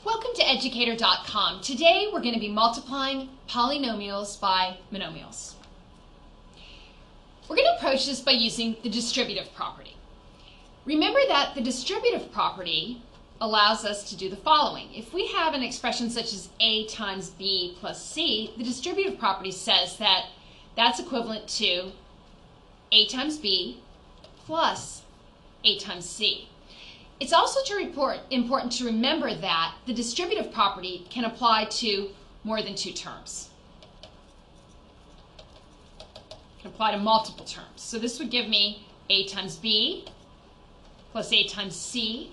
Welcome to Educator.com. Today we're going to be multiplying polynomials by monomials. We're going to approach this by using the distributive property. Remember that the distributive property allows us to do the following. If we have an expression such as a times b plus c, the distributive property says that that's equivalent to a times b plus a times c. It's also important to remember that the distributive property can apply to more than two terms. It can apply to multiple terms. So this would give me a times b plus a times c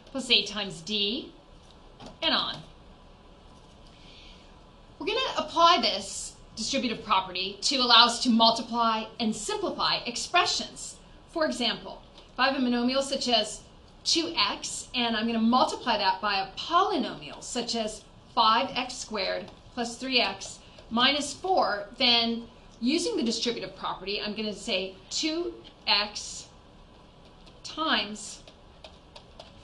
plus a times d, and on. We're going to apply this distributive property to allow us to multiply and simplify expressions. For example, if I have a monomial such as 2x, and I'm going to multiply that by a polynomial such as 5x squared plus 3x minus 4, then using the distributive property, I'm going to say 2x times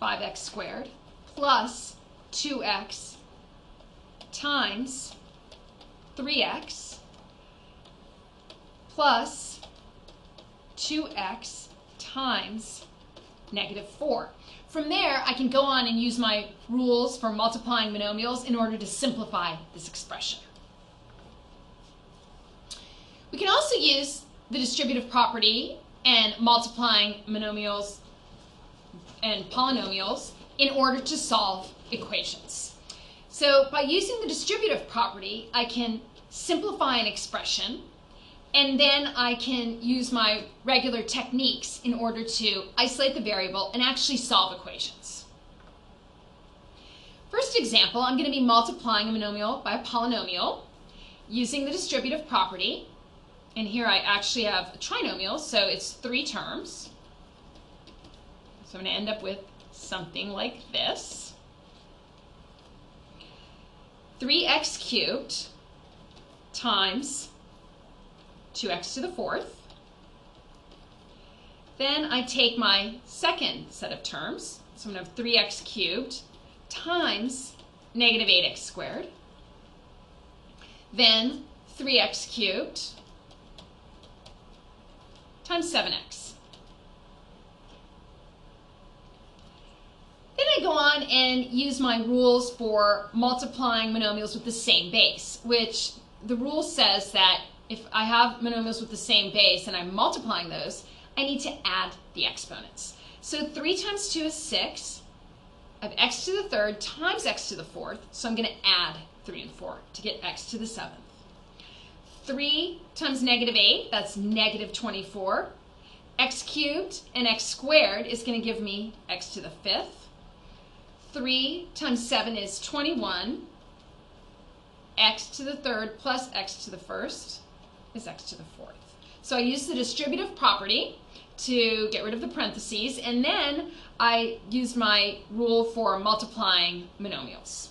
5x squared plus 2x times 3x plus 2x times negative 4. From there, I can go on and use my rules for multiplying monomials in order to simplify this expression. We can also use the distributive property and multiplying monomials and polynomials in order to solve equations. So by using the distributive property, I can simplify an expression, and then I can use my regular techniques in order to isolate the variable and actually solve equations. First example, I'm going to be multiplying a monomial by a polynomial using the distributive property. And here I actually have a trinomial, so it's 3 terms. So I'm going to end up with something like this. 3x cubed times 2x to the 4th. Then I take my second set of terms, so I'm going to have 3x cubed times negative 8x squared. Then 3x cubed times 7x. Then I go on and use my rules for multiplying monomials with the same base, which the rule says that if I have monomials with the same base and I'm multiplying those, I need to add the exponents. So 3 times 2 is 6. I have x to the 3rd times x to the 4th, so I'm going to add 3 and 4 to get x to the 7th. 3 times negative 8, that's negative 24. X cubed and x squared is going to give me x to the 5th. 3 times 7 is 21. X to the 3rd plus x to the 1st is x to the 4th. So I use the distributive property to get rid of the parentheses, and then I use my rule for multiplying monomials.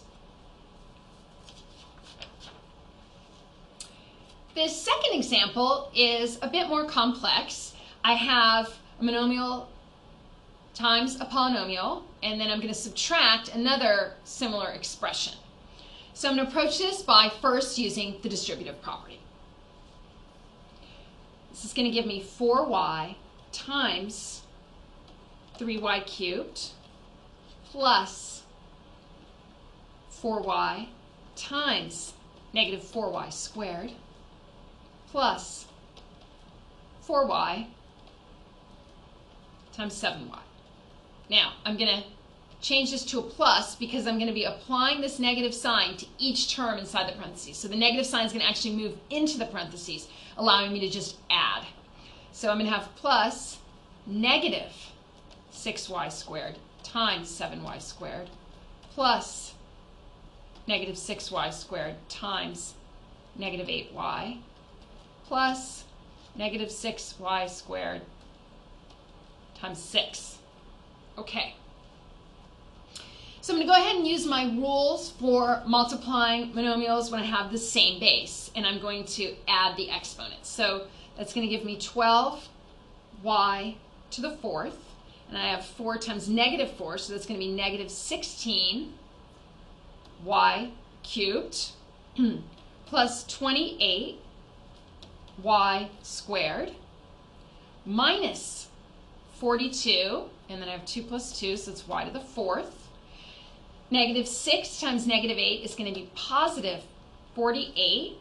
This second example is a bit more complex. I have a monomial times a polynomial, and then I'm going to subtract another similar expression. So I'm going to approach this by first using the distributive property. This is going to give me 4y times 3y cubed plus 4y times negative 4y squared plus 4y times 7y. Now, I'm going to change this to a plus because I'm going to be applying this negative sign to each term inside the parentheses. So the negative sign is going to actually move into the parentheses, allowing me to just add. So I'm going to have plus negative 6y squared times 7y squared plus negative 6y squared times negative 8y plus negative 6y squared times 6. Okay. So I'm going to go ahead and use my rules for multiplying monomials when I have the same base, and I'm going to add the exponents. So that's going to give me 12y to the 4th, and I have 4 times negative 4, so that's going to be negative 16 y cubed plus 28y squared minus 42, and then I have 2 plus 2, so it's y to the 4th. Negative 6 times negative 8 is going to be positive 48,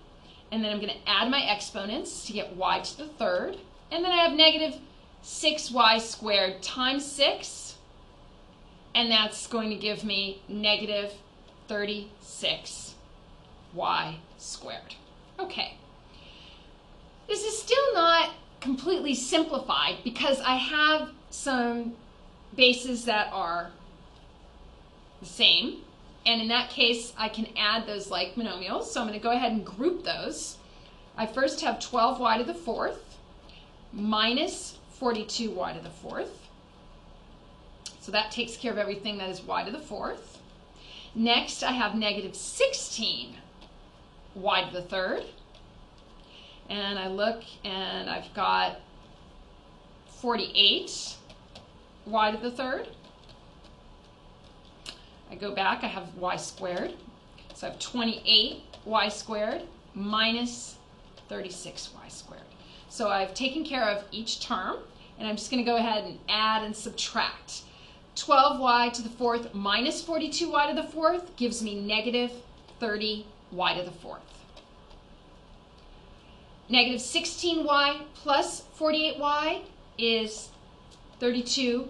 and then I'm going to add my exponents to get y to the 3rd, and then I have negative 6y squared times 6, and that's going to give me negative 36y squared. Okay. This is still not completely simplified because I have some bases that are the same, and in that case I can add those like monomials, so I'm going to go ahead and group those. I first have 12y to the 4th minus 42y to the 4th, so that takes care of everything that is y to the 4th. Next I have negative 16y to the 3rd, and I look and I've got 48y to the 3rd. I go back, I have y squared, so I have 28y squared minus 36y squared. So I've taken care of each term, and I'm just going to go ahead and add and subtract. 12y to the 4th minus 42y to the 4th gives me negative 30y to the 4th. Negative 16y plus 48y is 32,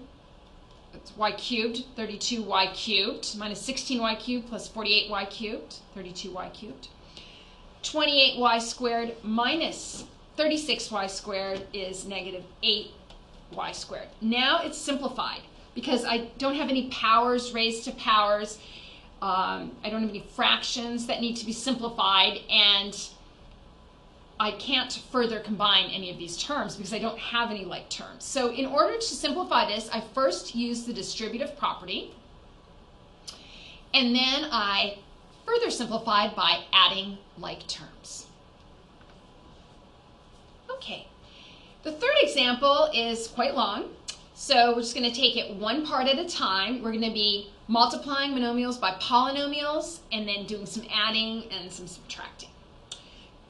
it's y cubed, 32y cubed, minus 16y cubed plus 48y cubed, 32y cubed. 28y squared minus 36y squared is negative 8y squared. Now it's simplified because I don't have any powers raised to powers. I don't have any fractions that need to be simplified, and I can't further combine any of these terms because I don't have any like terms. So in order to simplify this, I first use the distributive property, and then I further simplified by adding like terms. Okay, the third example is quite long, so we're just going to take it one part at a time. We're going to be multiplying monomials by polynomials and then doing some adding and some subtracting.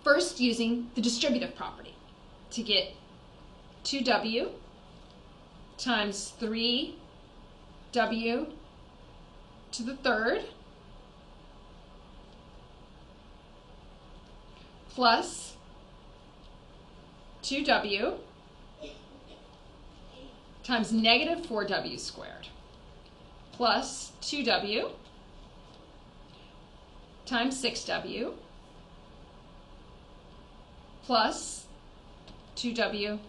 First, using the distributive property to get 2w times 3w to the 3rd plus 2w times negative 4w squared plus 2w times 6w plus 2w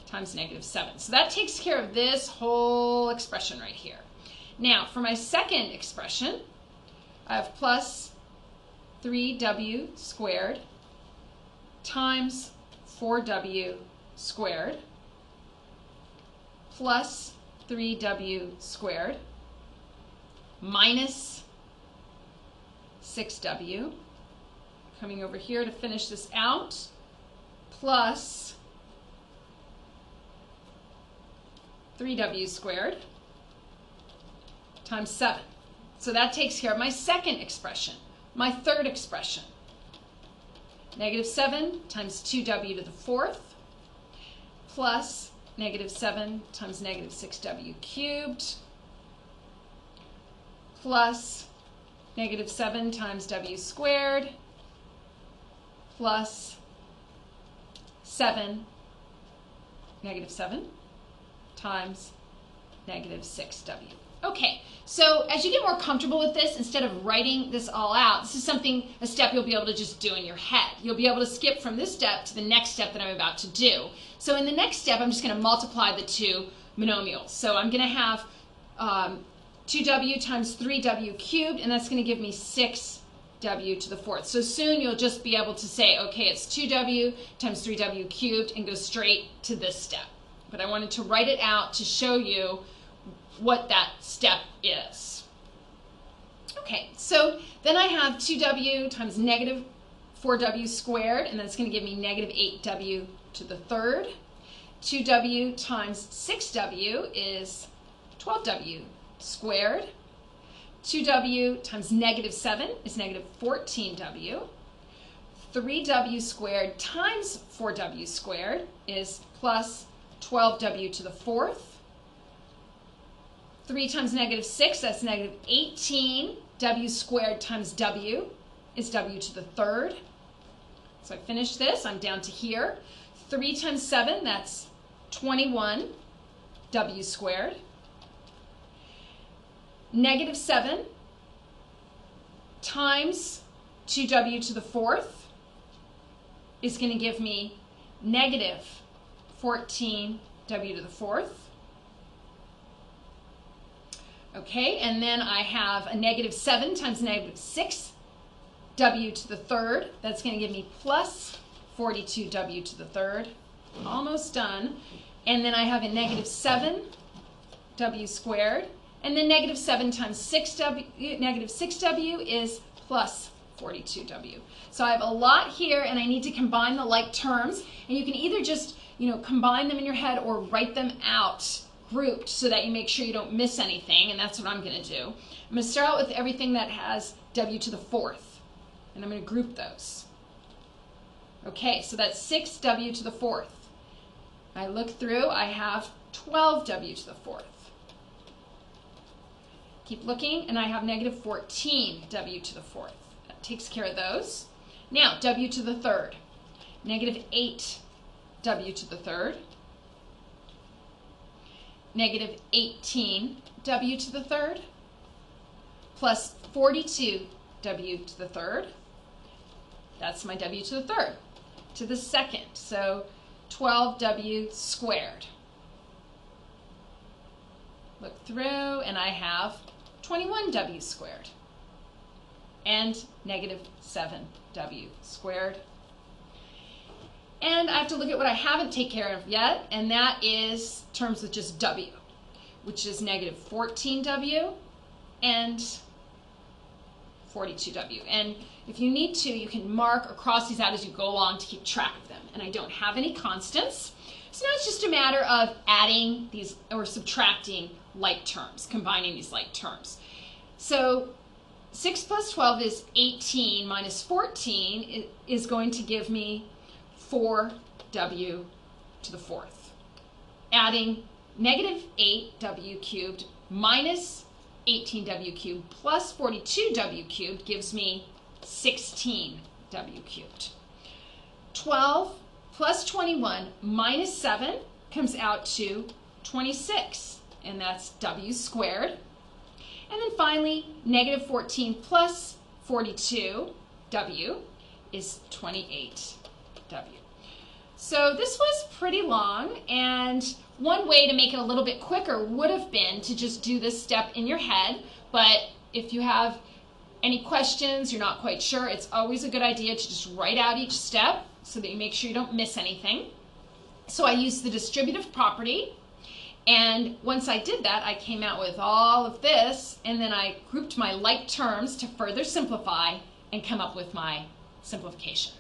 times negative 7. So that takes care of this whole expression right here. Now, for my second expression, I have plus 3w squared times 4w squared plus 3w squared minus 6w, coming over here to finish this out, plus 3w squared times 7. So that takes care of my second expression. My third expression, negative 7 times 2w to the 4th plus negative 7 times negative 6w cubed plus negative 7 times w squared plus 7, negative 7 times negative 6w. Okay, so as you get more comfortable with this, instead of writing this all out, this is a step you'll be able to just do in your head. You'll be able to skip from this step to the next step that I'm about to do. So in the next step, I'm just going to multiply the two monomials. So I'm going to have 2w times 3w cubed, and that's going to give me 6w to the 4th. So soon you'll just be able to say, okay, it's 2w times 3w cubed, and go straight to this step. But I wanted to write it out to show you what that step is. Okay, so then I have 2w times negative 4w squared, and that's going to give me negative 8w to the 3rd. 2w times 6w is 12w squared. 2w times negative 7 is negative 14w. 3w squared times 4w squared is plus 12w to the fourth. 3 times negative 6, that's negative 18. W squared times w is w to the third. So I finish this, I'm down to here. 3 times 7, that's 21 w squared. Negative 7 times 2w to the fourth is going to give me negative 14w to the fourth. Okay, and then I have a negative 7 times negative 6w to the third. That's going to give me plus 42w to the third. Almost done. And then I have a negative 7w squared. And then negative 7 times 6w, negative 6w is plus 42w. So I have a lot here, and I need to combine the like terms. And you can either just, combine them in your head or write them out grouped so that you make sure you don't miss anything, and that's what I'm going to do. I'm going to start out with everything that has w to the fourth, and I'm going to group those. Okay, so that's 6w to the fourth. I look through, I have 12w to the fourth. Keep looking, and I have negative 14w to the fourth. That takes care of those. Now, w to the third. Negative 8w to the third. Negative 18w to the third. Plus 42w to the third. That's my w to the third. To the second, so 12w squared. Look through, and I have 21w squared and negative 7w squared. And I have to look at what I haven't taken care of yet, and that is terms with just w, which is negative 14w and 42w. And if you need to, you can mark or cross these out as you go along to keep track of them. And I don't have any constants. So now it's just a matter of adding these or subtracting like terms, combining these like terms. So 6 plus 12 is 18 minus 14 is going to give me 4w to the fourth. Adding negative 8w cubed minus 18w cubed plus 42w cubed gives me 16w cubed. 12 plus 21 minus 7 comes out to 26, and that's w squared. And then finally, negative 14 plus 42w is 28w. So this was pretty long, and one way to make it a little bit quicker would have been to just do this step in your head, but if you have any questions, you're not quite sure, it's always a good idea to just write out each step so that you make sure you don't miss anything. So I used the distributive property, and once I did that, I came out with all of this, and then I grouped my like terms to further simplify and come up with my simplification.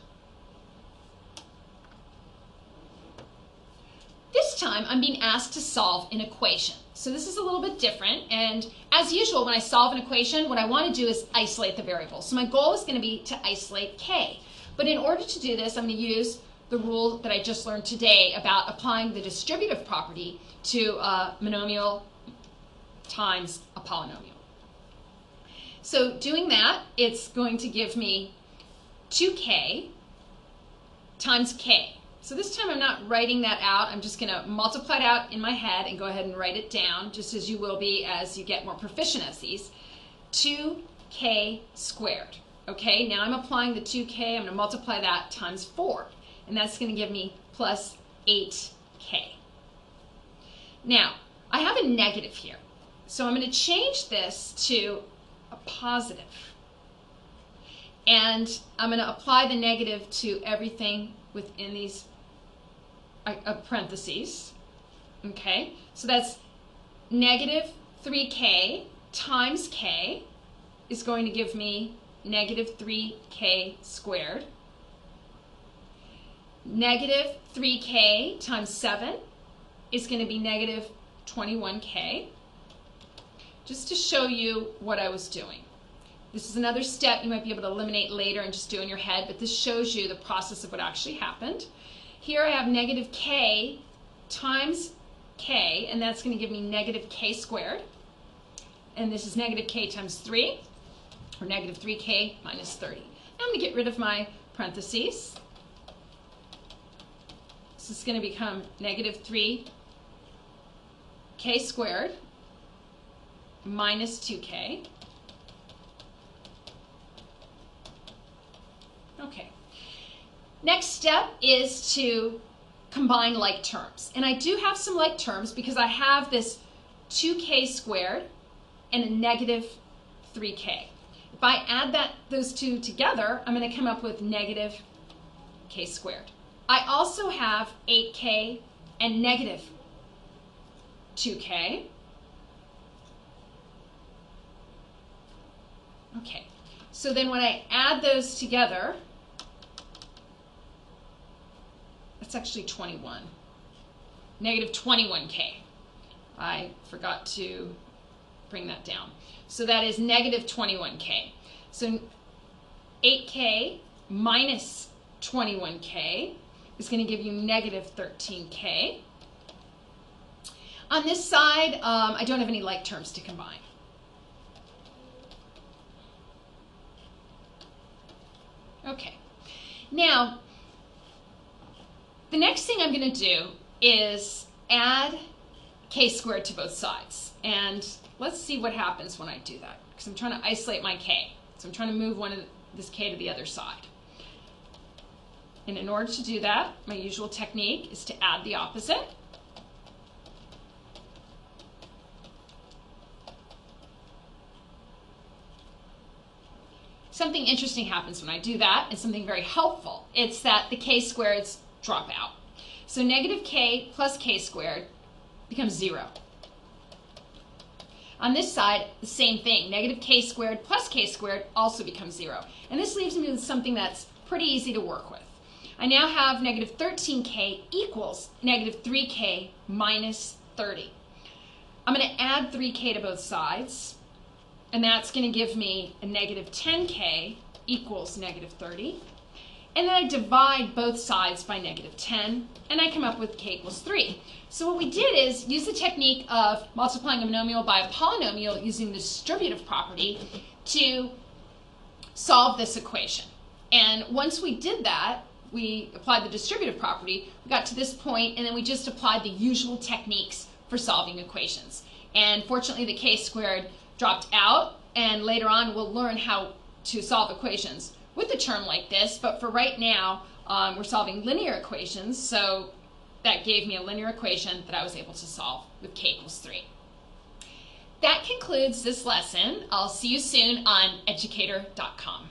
This time, I'm being asked to solve an equation. So this is a little bit different, and as usual, when I solve an equation, what I want to do is isolate the variables. So my goal is going to be to isolate k. But in order to do this, I'm going to use the rule that I just learned today about applying the distributive property to a monomial times a polynomial. So doing that, it's going to give me 2k times k. So this time I'm not writing that out. I'm just going to multiply it out in my head and go ahead and write it down, just as you will be as you get more proficient as these. 2k squared. Okay, now I'm applying the 2k. I'm going to multiply that times 4. And that's going to give me plus 8k. Now, I have a negative here. So I'm going to change this to a positive. And I'm going to apply the negative to everything within these parentheses. Okay, so that's negative 3k times k is going to give me negative 3k squared. Negative 3k times 7 is going to be negative 21k. just to show you what I was doing. This is another step you might be able to eliminate later and just do in your head, but this shows you the process of what actually happened. Here I have negative k times k, and that's going to give me negative k squared. And this is negative k times 3, or negative 3k minus 30. Now I'm going to get rid of my parentheses. This is going to become negative 3k squared minus 2k. Okay. Next step is to combine like terms. And I do have some like terms because I have this 2k squared and a negative 3k. If I add those two together, I'm going to come up with negative k squared. I also have 8k and negative 2k. Okay, so then when I add those together, that's actually 21. Negative 21k. I forgot to bring that down. So that is negative 21k. So 8k minus 21k is going to give you negative 13k. On this side, I don't have any like terms to combine. Okay, now the next thing I'm going to do is add k squared to both sides. And let's see what happens when I do that, because I'm trying to isolate my k. So I'm trying to move this k to the other side. And in order to do that, my usual technique is to add the opposite. Something interesting happens when I do that, and something very helpful. It's that the k squareds drop out. So negative k plus k squared becomes 0. On this side, the same thing. Negative k squared plus k squared also becomes 0. And this leaves me with something that's pretty easy to work with. I now have negative 13k equals negative 3k minus 30. I'm going to add 3k to both sides, and that's going to give me a negative 10k equals negative 30. And then I divide both sides by negative 10, and I come up with k equals 3. So what we did is use the technique of multiplying a monomial by a polynomial using the distributive property to solve this equation. And once we did that, we applied the distributive property, we got to this point, and then we just applied the usual techniques for solving equations. And fortunately, the k squared dropped out, and later on we'll learn how to solve equations with a term like this, but for right now, we're solving linear equations, so that gave me a linear equation that I was able to solve with k equals 3. That concludes this lesson. I'll see you soon on educator.com.